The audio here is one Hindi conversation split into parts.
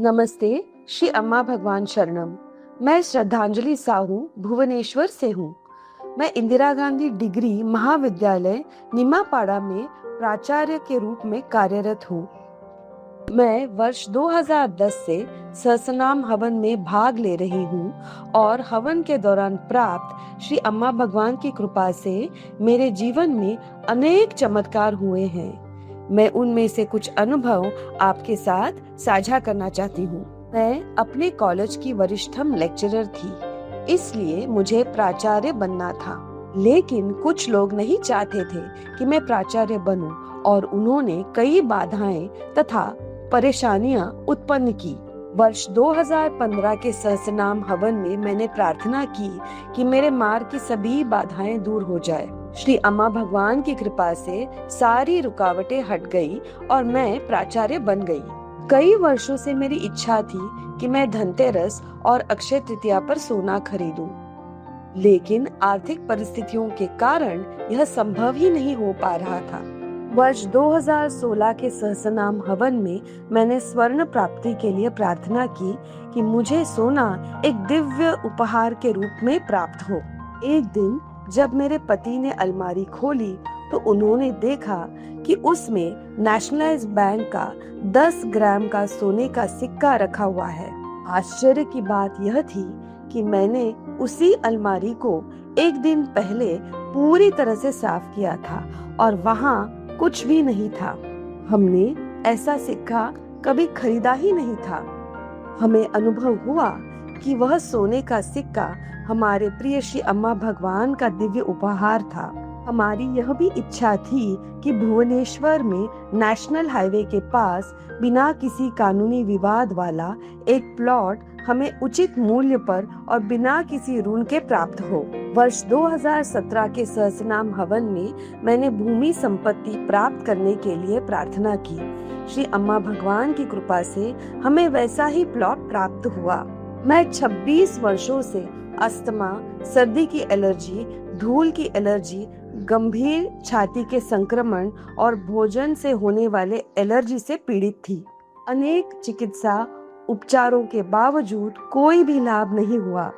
नमस्ते। श्री अम्मा भगवान शरणम। मैं श्रद्धांजलि साहू भुवनेश्वर से हूँ। मैं इंदिरा गांधी डिग्री महाविद्यालय निमापाड़ा में प्राचार्य के रूप में कार्यरत हूँ। मैं वर्ष 2010 से सहस्त्रनाम हवन में भाग ले रही हूँ और हवन के दौरान प्राप्त श्री अम्मा भगवान की कृपा से मेरे जीवन में अनेक चमत्कार हुए हैं। मैं उनमें से कुछ अनुभव आपके साथ साझा करना चाहती हूँ। मैं अपने कॉलेज की वरिष्ठम लेक्चरर थी, इसलिए मुझे प्राचार्य बनना था। लेकिन कुछ लोग नहीं चाहते थे कि मैं प्राचार्य बनूं और उन्होंने कई बाधाएं तथा परेशानियां उत्पन्न की। वर्ष 2015 के सहस्त्रनाम हवन में मैंने प्रार्थना की कि मेरे मार्ग की सभी बाधाएं दूर हो जाए। श्री अम्मा भगवान की कृपा से सारी रुकावटें हट गई और मैं प्राचार्य बन गई। कई वर्षों से मेरी इच्छा थी कि मैं धनतेरस और अक्षय तृतीया पर सोना खरीदूं, लेकिन आर्थिक परिस्थितियों के कारण यह संभव ही नहीं हो पा रहा था। वर्ष 2016 के सहस्त्रनाम हवन में मैंने स्वर्ण प्राप्ति के लिए प्रार्थना की कि मुझे सोना एक दिव्य उपहार के रूप में प्राप्त हो। एक दिन जब मेरे पति ने अलमारी खोली तो उन्होंने देखा कि उसमें नेशनलाइज बैंक का 10 ग्राम का सोने का सिक्का रखा हुआ है। आश्चर्य की बात यह थी कि मैंने उसी अलमारी को एक दिन पहले पूरी तरह से साफ किया था और वहाँ कुछ भी नहीं था। हमने ऐसा सिक्का कभी खरीदा ही नहीं था। हमें अनुभव हुआ कि वह सोने का सिक्का हमारे प्रिय श्री अम्मा भगवान का दिव्य उपहार था। हमारी यह भी इच्छा थी कि भुवनेश्वर में नेशनल हाईवे के पास बिना किसी कानूनी विवाद वाला एक प्लॉट हमें उचित मूल्य पर और बिना किसी ऋण के प्राप्त हो। वर्ष 2017 के सहस्त्रनाम हवन में मैंने भूमि संपत्ति प्राप्त करने के लिए प्रार्थना की। श्री अम्मा भगवान की कृपा से हमें वैसा ही प्लॉट प्राप्त हुआ। मैं 26 वर्षों से अस्थमा, सर्दी की एलर्जी, धूल की एलर्जी, गंभीर छाती के संक्रमण और भोजन से होने वाले एलर्जी से पीड़ित थी। अनेक चिकित्सा उपचारों के बावजूद कोई भी लाभ नहीं हुआ।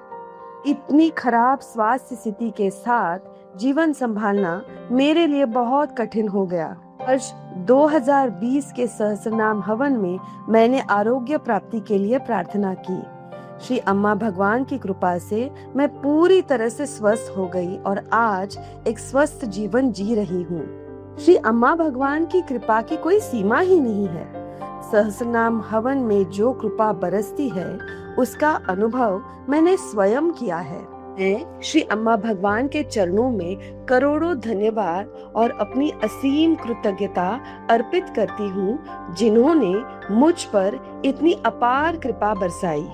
इतनी खराब स्वास्थ्य स्थिति के साथ जीवन संभालना मेरे लिए बहुत कठिन हो गया। वर्ष 2020 के सहस्त्रनाम हवन में मैंने आरोग्य प्राप्ति के लिए प्रार्थना की। श्री अम्मा भगवान की कृपा से मैं पूरी तरह से स्वस्थ हो गई और आज एक स्वस्थ जीवन जी रही हूँ। श्री अम्मा भगवान की कृपा की कोई सीमा ही नहीं है। सहस्त्रनाम हवन में जो कृपा बरसती है उसका अनुभव मैंने स्वयं किया है। मैं श्री अम्मा भगवान के चरणों में करोड़ों धन्यवाद और अपनी असीम कृतज्ञता अर्पित करती हूँ, जिन्होंने मुझ पर इतनी अपार कृपा बरसाई।